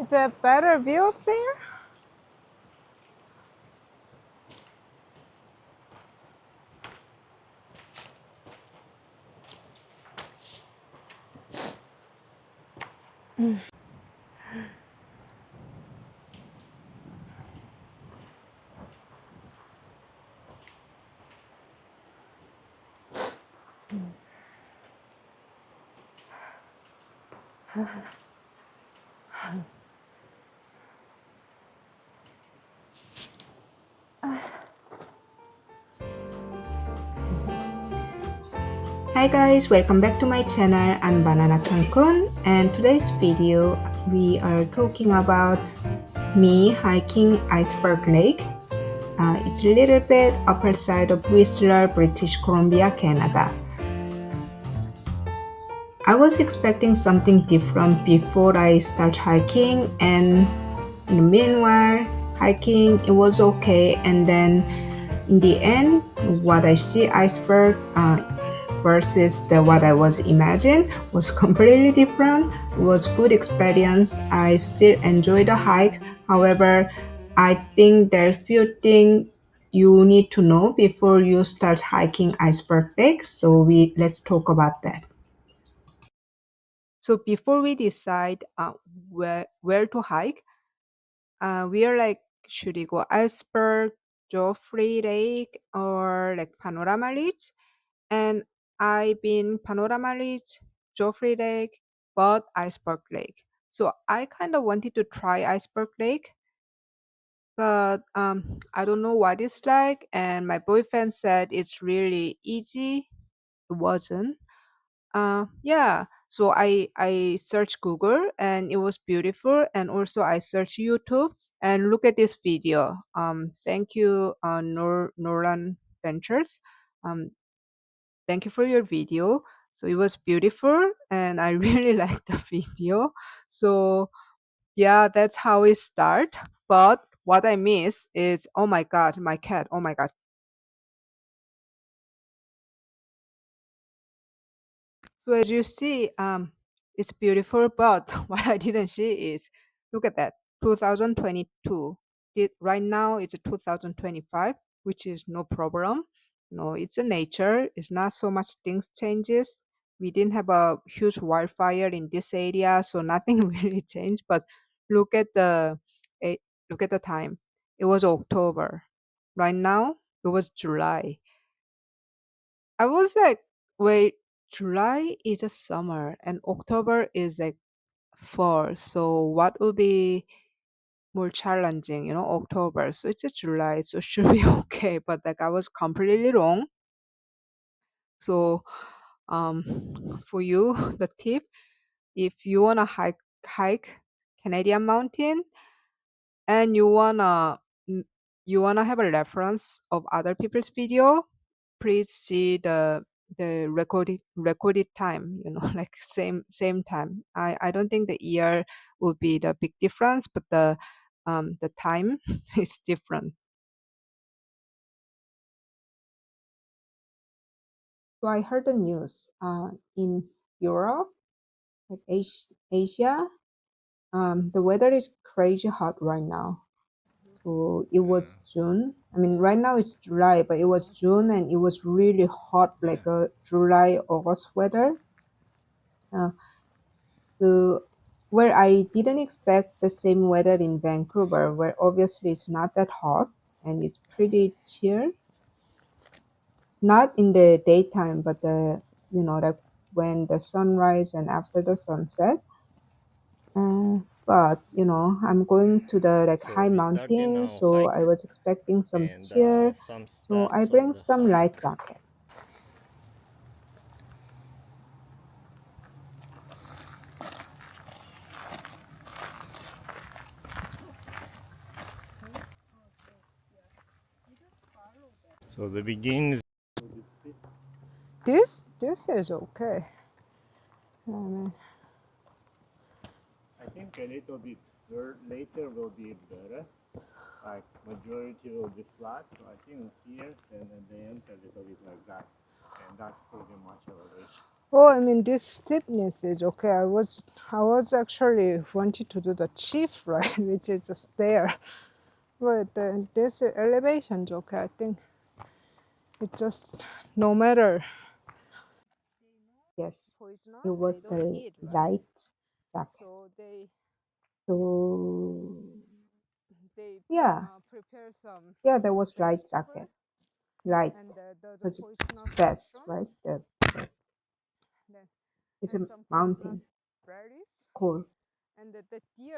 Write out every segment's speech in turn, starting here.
Is a better view up there? Hi guys, welcome back to my channel. I'm Banana Cancun, and today's video we are talking about me hiking Iceberg Lake. It's a little bit upper side of Whistler, British Columbia, Canada. I was expecting something different before I start hiking, and in the meanwhile, hiking it was okay, and then in the end, what I see iceberg versus what I was imagined was completely different. It was good experience. I still enjoy the hike. However, I think there are few things you need to know before you start hiking Iceberg Lake. So let's talk about that. So before we decide where to hike, we are like, should we go Iceberg, Joffre Lake, or like Panorama Ridge? And I've been Panorama Ridge, Joffre Lake, but Iceberg Lake. So I kind of wanted to try Iceberg Lake, but I don't know what it's like. And my boyfriend said it's really easy. It wasn't. Yeah. So I searched Google and it was beautiful, and also I searched YouTube and look at this video. Thank you, Nolan Ventures. Um, thank you for your video. So it was beautiful and I really liked the video. So yeah, that's how it start. But what I miss is, oh my god, my cat. Oh my god. So as you see, it's beautiful, but what I didn't see is, look at that, 2022. Right now it's a 2025, which is no problem. No, it's a nature. It's not so much things changes. We didn't have a huge wildfire in this area, so nothing really changed. But look at the eh, look at the time. It was October. Right now it was July. I was like, wait, July is a summer and October is like fall. So what would be more challenging, October. So it's a July, so should be okay. But like I was completely wrong. So for you, the tip, if you wanna hike Canadian mountain and n- you wanna have a reference of other people's video, please see the recorded time, like same time. I don't think the year would be the big difference, but the time is different. So I heard the news in Europe, like Asia, the weather is crazy hot right now. So it was Yeah, June. I mean, right now it's July, but it was June and it was really hot, like yeah. a July, August weather. Uh, so where I didn't expect the same weather in Vancouver, where obviously it's not that hot and it's pretty chill. Not in the daytime, but like when the sunrise and after the sunset. But I'm going to the like So high we started mountain, now so hike I was expecting some and cheer. some So I stats of bring the some hike. light jacket. So the begins. This is okay. I mean, I think a little bit later will be better. Like majority will be flat, so I think here and at the end a little bit like that, and that's pretty much elevation. Oh, I mean, this steepness is okay. I was actually wanting to do the chief ride, which is a stair, but this elevation is okay. I think it just no matter. Yes, it Poisonous, they was don't the eat, right? light jacket. So they So they yeah, prepare some yeah, there was light vegetable jacket, light, and the because it's poisonous best, mushroom, right? The best. then It's and a some poisonous mountain, berries, cool. and the deer.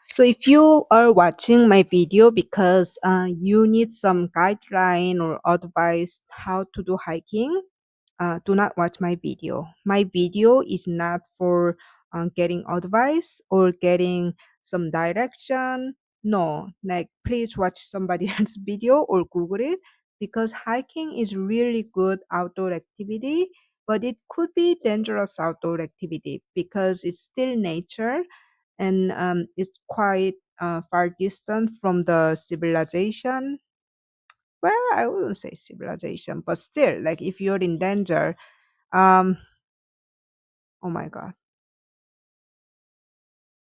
So if you are watching my video because you need some guideline or advice how to do hiking, do not watch my video. My video is not for getting advice or getting some direction. No, like please watch somebody else's video or Google it, because hiking is really good outdoor activity, but it could be dangerous outdoor activity because it's still nature, and it's quite far distant from the civilization. Well, I wouldn't say civilization, but still, like if you're in danger, um, oh my god.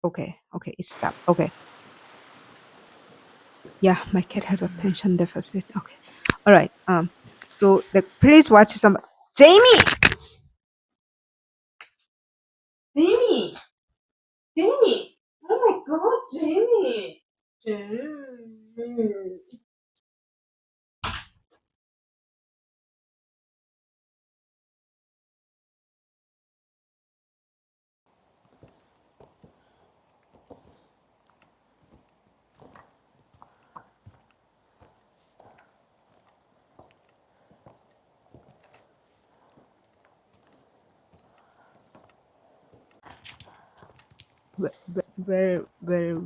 Okay, okay, it stopped. Okay, yeah, my cat has attention deficit. Okay, all right. So like, please watch some. Jamie, Jamie, Jamie. Oh my god, Jamie. Jamie. Where, where, where,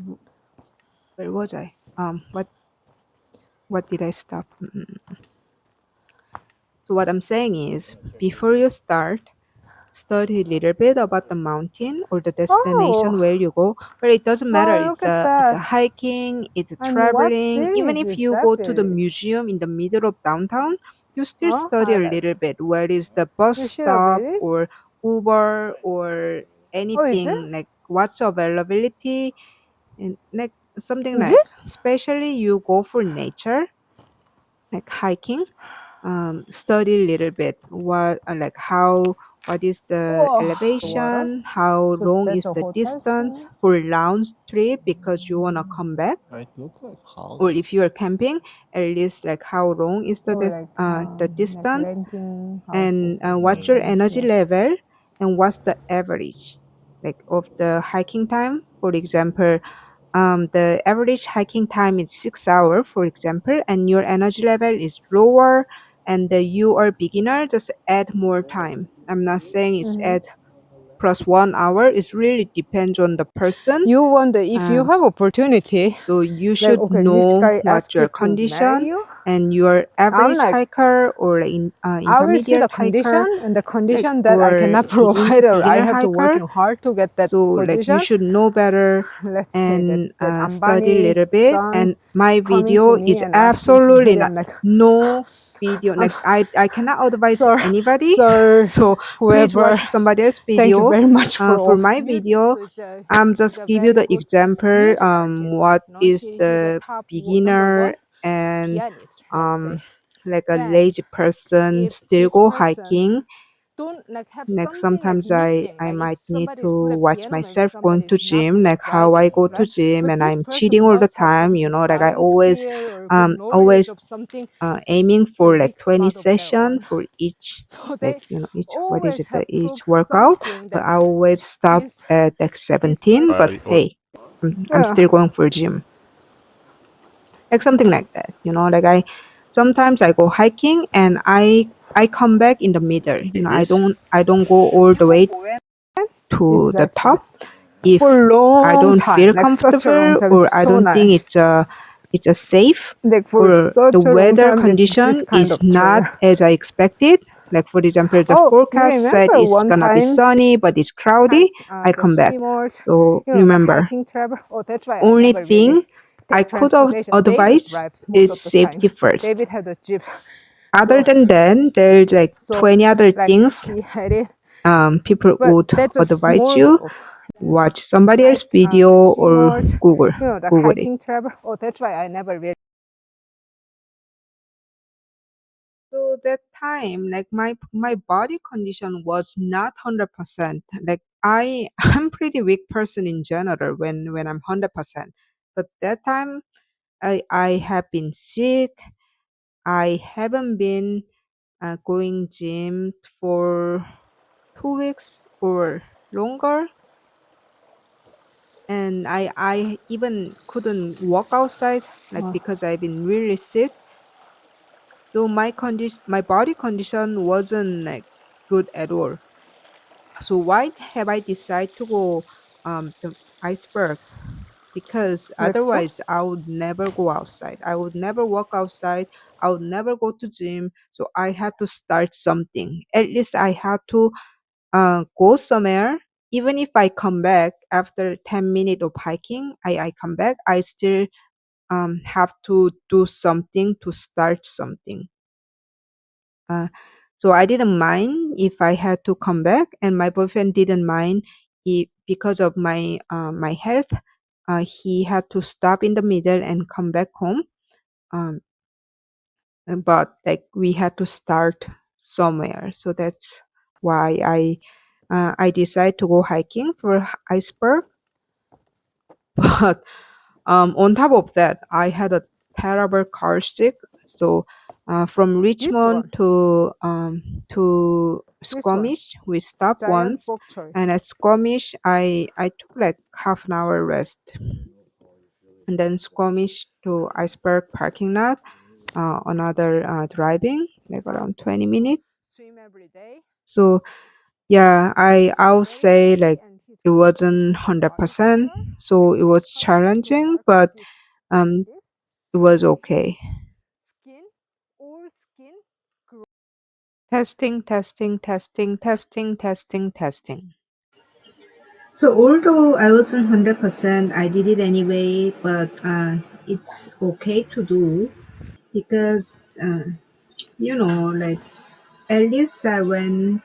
where was I? What did I stop? So what I'm saying is, Wanna check your before you phone? start, study a little bit about the mountain or the destination Oh, where you go. But it doesn't matter. oh, look at It's a that! hiking, it's a And what traveling. Even village if is you that go to the village? museum in the middle of downtown, you still Oh, study a highlight. little bit. Where is Huh? the bus You see the stop village? or Uber Yeah, it's next or to the Oh, is it? anything, like what's availability, and like something Is like, it? especially you go for nature, like hiking, study a little bit what like how, what is the Oh, the water. elevation, how So long that's is a the hotel distance somewhere. for round trip because you want to come back, It looks like or if houses. you're camping, at least like how long is Oh, the like distance, renting houses and or what's your something. Mm. energy Yeah. level, and what's the average like of the hiking time. For example, the average hiking time is 6 hours, for example, and your energy level is lower, and you are beginner, just add more time. I'm not saying it's Mm-hmm. add plus 1 hour. It really depends on the person. You wonder if you Um, have opportunity, so you like should okay, this know guy what asks you your to marry condition, you. and your I'm average like, hiker or I will see the intermediate hiker, condition and the like, condition that I or cannot provide or I beginner have to hiker. working hard to get that So like you position. should know better Let's say that and that study a Ambani little bit. son And my coming to video me is and asking to absolutely marry. not, I'm like, no video, I'm, like I cannot advise sir, anybody. sir, So please watch whoever. somebody else's Thank you video. very much for For all my music. video, So just it's a give you very the good example, music artist. what No, is he's a the top number beginner one and pianist. Let's say. um like a Then lazy person if still this go person hiking. don't like have Like something like sometimes missing, I like if might need somebody to is good at watch piano, maybe myself going somebody to is not gym, good at like how I driving, go to right? gym, But and this I'm cheating person all the must have time, some you good know, like I driving always skill or good knowledge always of something, aiming the for like weak 20 spot of their session own. for each, So like they you know, each, what is always it, the have each proof workout. something But that I always stop this at like this 17, person. but What? hey, I'm Yeah. still going for gym, like something like that, you know, like I sometimes I go hiking and I come back in the middle, you know, This? I don't go all the way It's to the very fun top if for a I long don't time, feel like such a long comfortable, time. It's or I so don't think nice. it's a safe, Like for or the such a long weather time, this condition kind is of not trail. as I expected. Like for example, the Oh, you forecast said remember it's one gonna be time sunny, but it's cloudy. hike I the come back. Seymour's, So the remember, hiking travel. Oh, that's why I only never really thing I take could transportation. David advise drives most is of the time. safety first. David had a jeep, Other so than that, there's like so 20 other like things he had it, people but would that's a advise small you. group. Watch somebody else's Hike video the or Seymour's, the Google it. hiking travel. Oh, that's why I never really. So that time, like my body condition was not 100%. Like I'm pretty weak person in general when I'm 100%. But that time I have been sick. I haven't been going gym for 2 weeks or longer, and I even couldn't walk outside like because I've been really sick. So my body condition wasn't like good at all. So why have I decided to go the iceberg? Because Let's go. otherwise I would never go outside. I would never walk outside. I would never go to gym. So I had to start something. At least I had to go somewhere. Even if I come back after 10 minutes of hiking, I come back, I still have to do something to start something. Uh, so I didn't mind if I had to come back, and my boyfriend didn't mind if, because of my health, he had to stop in the middle and come back home. Um, but like we had to start somewhere, so that's why I decided to go hiking for iceberg. But on top of that, I had a terrible car sick. So from This Richmond one, to this one, Squamish, we stopped giant once, bok choy. and at Squamish, I took like half an hour rest, and then Squamish to Iceberg parking lot, another driving like around 20 minutes. Swim every day. So yeah, He's I'll very say healthy like and he's it controlling wasn't his blood 100%, pressure. so Like it every was time he challenging, walks, but he's like um this. it was So his okay. skin, all skin. Testing, testing, testing, testing, testing, testing. So although I wasn't 100%, I did it anyway, but it's okay to do because, like at least I went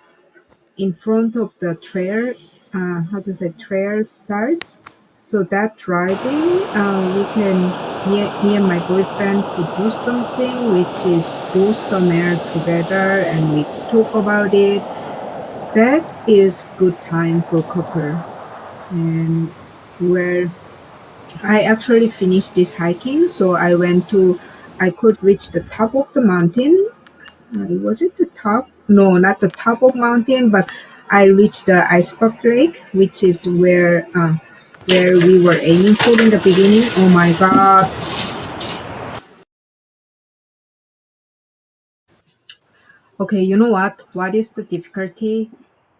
in front of the trail, how to say, trail starts. So that driving, we can, me and my boyfriend could do something, which is go somewhere together and we talk about it. That is good time for couple. And where I actually finished this hiking, so I could reach the top of the mountain. Was it the top? No, not the top of mountain, but I reached the Iceberg Lake, which is where we were aiming for in the beginning. Oh my God. Okay, you know what? What is the difficulty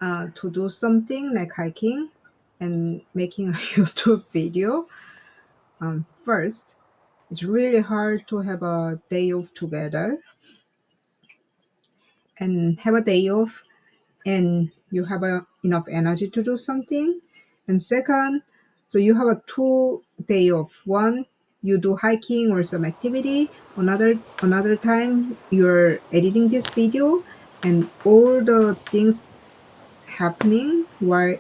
to do something like hiking and making a YouTube video? First, it's really hard to have a day off together and have a day off and you have enough energy to do something. And second, so you have a 2 day off. One, you do hiking or some activity. Another time you're editing this video and all the things happening while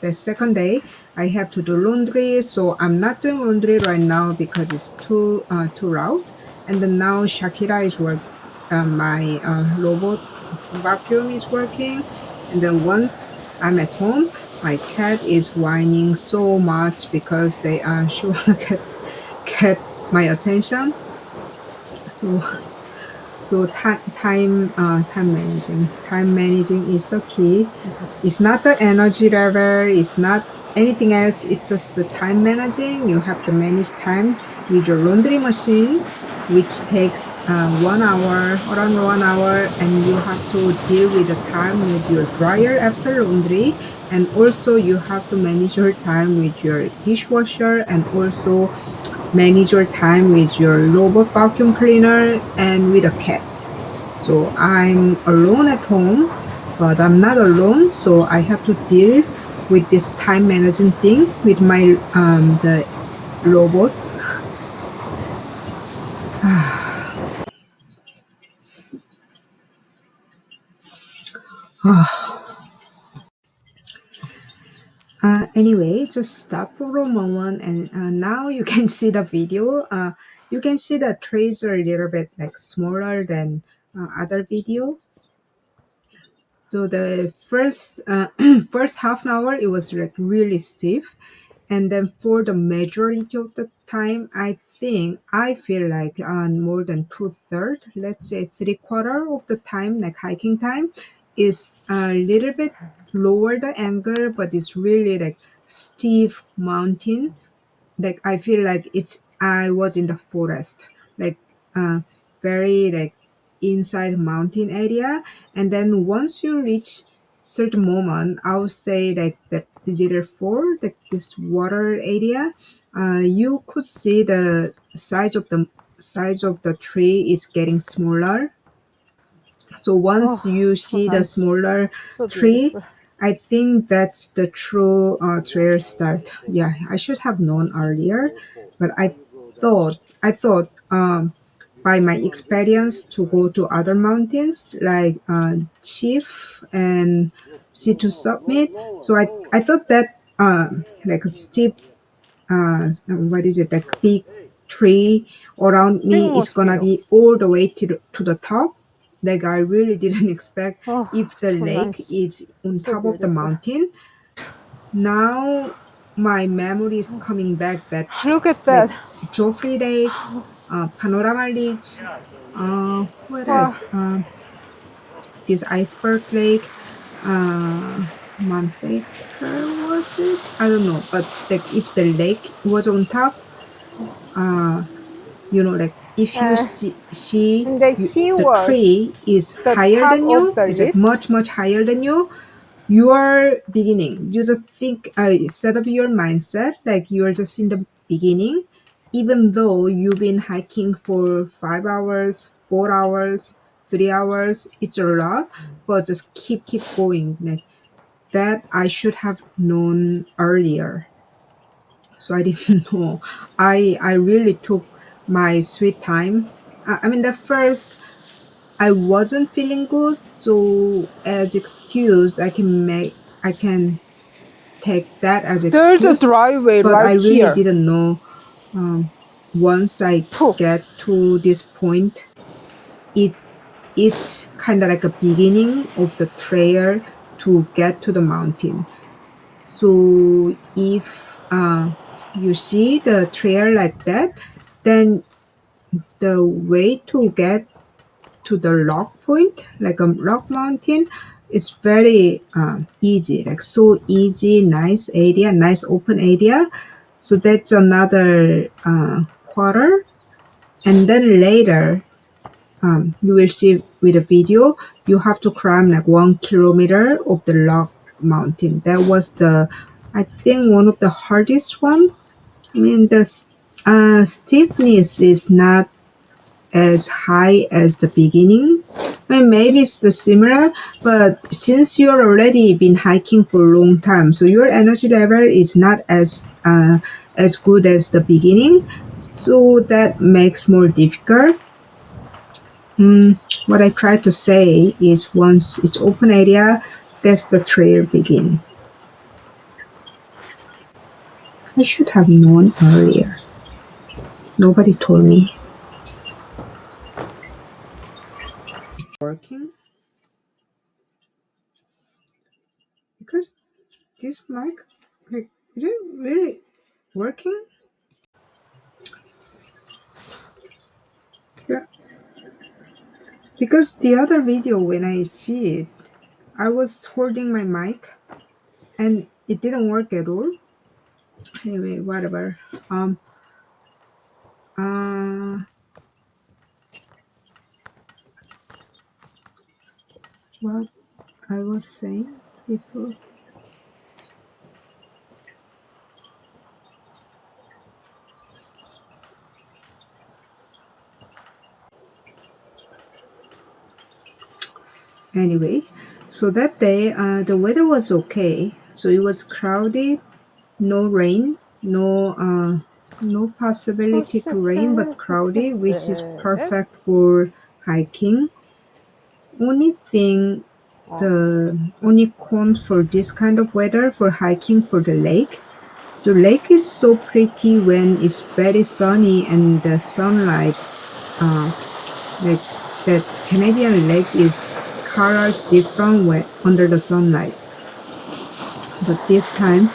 the second day I have to do laundry, so I'm not doing laundry right now because it's too loud. And then now Shakira is my robot vacuum is working, and then once I'm at home, my cat is whining so much because she wanna get my attention. So time managing is the key. It's not the energy level, it's not anything else, it's just the time managing. You have to manage time with your laundry machine, which takes 1 hour, around 1 hour, and you have to deal with the time with your dryer after laundry, and also you have to manage your time with your dishwasher, and also manage your time with your robot vacuum cleaner and with a cat. So I'm alone at home, but I'm not alone. So I have to deal with this time managing thing with my the robots. Anyway, just stop for a moment, and now you can see the video. You can see the trees are a little bit like smaller than other video. So the first first half an hour it was like really stiff, and then for the majority of the time, I feel like on more than 2/3, let's say 3/4 of the time, like hiking time, is a little bit lower the angle, but it's really like steep mountain. Like I feel like I was in the forest, like uh very like inside mountain area. And then once you reach certain moment, I would say like that little fall, like this water area, you could see the size of the tree is getting smaller. So once Oh, you so see the nice. smaller So tree, beautiful. I think that's the true trail start. Yeah, I should have known earlier, but I thought by my experience to go to other mountains like Chief and C2 Summit. So I thought that like a steep what is it, like big tree around Big me is gonna mosquito. be all the way to the top. Like I really didn't expect Oh, if the so lake nice. is on So top of the beautiful. mountain. Now my memory is coming back that Look at like that. Joffre Lake, Panorama Ridge, what Wow. else? This Iceberg Lake, Mount Baker was it? I don't know, but like if the lake was on top, uh, like if you Uh, see and the you, key the was tree is the higher top than of you, the it's like list. much higher than you are beginning. You just think, set up your mindset like you are just in the beginning, even though you've been hiking for 5 hours, 4 hours, 3 hours. It's a lot, but just keep going. Like that, I should have known earlier. So I didn't know. I really took my sweet time. I mean, the first I wasn't feeling good, so as excuse I can take that as There's a excuse. driveway But I right really here. didn't know. Once I Phew. get to this point, it it's kind of like a beginning of the trail to get to the mountain. So if you see the trail like that, then the way to get to the rock point, like a rock mountain, it's very easy, like so easy, nice area, nice open area. So that's another quarter. And then later, you will see with the video, you have to climb like 1 kilometer of the rock mountain. That was I think, one of the hardest one. I mean, the steepness is not as high as the beginning. I mean, maybe it's the similar, but since you're already been hiking for a long time, so your energy level is not as good as the beginning, so that makes more difficult. What I try to say is once it's open area, that's the trail begin. I should have known earlier. Nobody told me. Working because this mic, like, is it really working? Yeah, because the other video when I see it, I was holding my mic and it didn't work at all. Anyway, whatever. Um, uh, what I was saying before. Anyway, so that day, the weather was okay. So it was cloudy, no rain, no No possibility to rain, but cloudy, which is 쎄쎄쎄쎄. perfect for hiking. Only thing, 어. the only con for this kind of weather for hiking for the lake. The lake is so pretty when it's very sunny and the sunlight, uh, like that Canadian lake is colors different when under the sunlight. But this time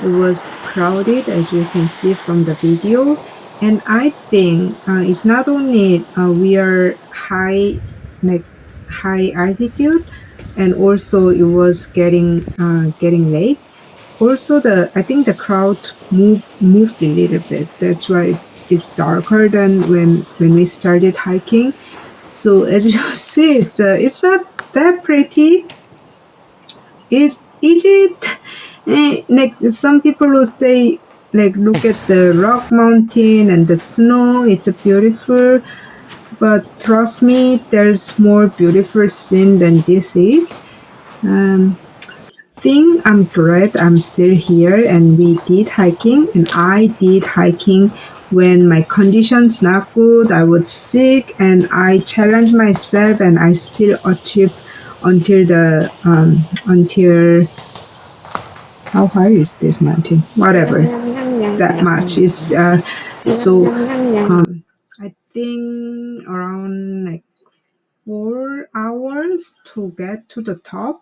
it was crowded, as you can see from the video. And I think it's not only we are high, like high altitude, and also it was getting late. Also, the I think the crowd moved a little bit. That's why it's darker than when we started hiking. So as you see, it's not that pretty. Is it? Like some people will say, like look at the rock mountain and the snow. It's beautiful, but trust me, there's more beautiful scene than this is. Um, Thing I'm glad I'm still here and we did hiking and I did hiking when my condition's not good, I was sick and I challenged myself and I still achieved until until how high is this mountain? Whatever. That much is so I think around like 4 hours to get to the top.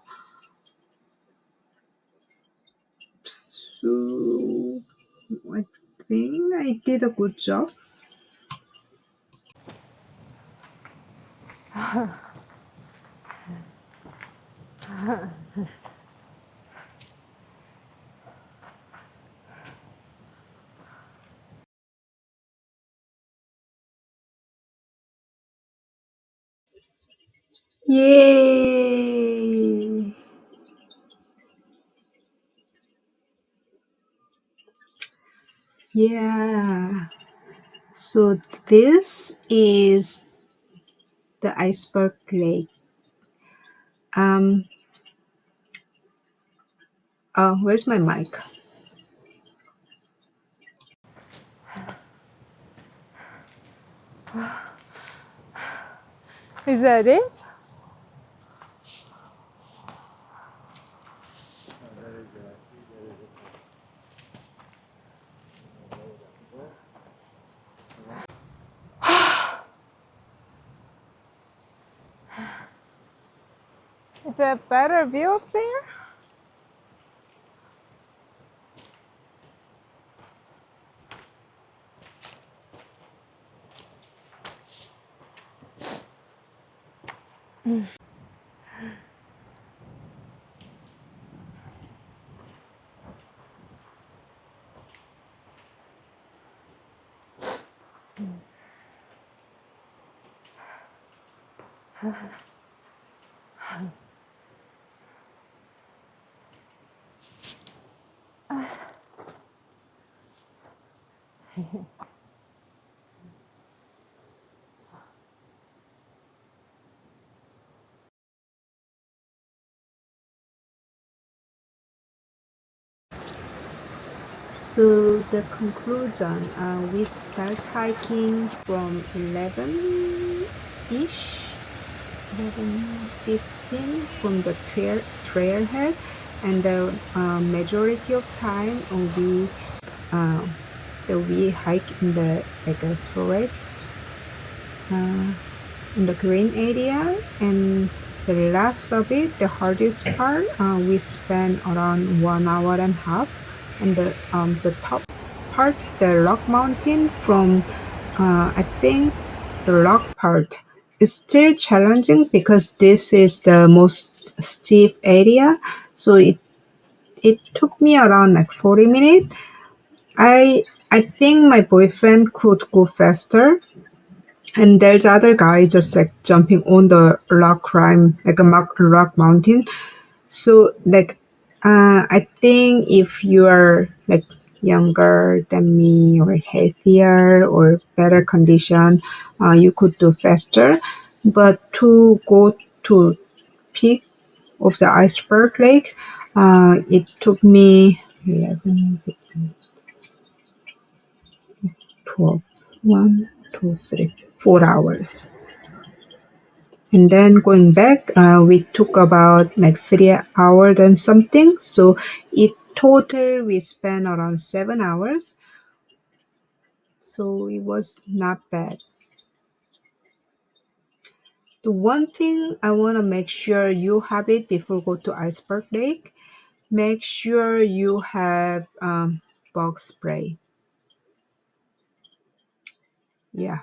So I think I did a good job. Yay! Yeah. So this is the Iceberg Lake. Um. Where's my mic? Is that it? Is there a better view up there? So the conclusion, we start hiking from 11-ish, 11:15 from the trailhead, and the majority of time uh, we hike in the like a forest in the green area, and the last of it, the hardest part, we spent around 1 hour and a half, and the top part, the rock mountain from I think the rock part is still challenging because this is the most steep area, so it took me around like 40 minutes. I think my boyfriend could go faster, and there's other guy just like jumping on the rock climb, like a rock mountain. So like, I think if you are like younger than me or healthier or better condition, you could do faster. But to go to peak of the Iceberg Lake, it took me 11, 12. 1, 2, 3, 4 hours. And then going back, we took about like 3 hours and something. So it total we spent around 7 hours. So it was not bad. The one thing I want to make sure you have it before you go to Iceberg Lake, make sure you have bug spray. Yeah,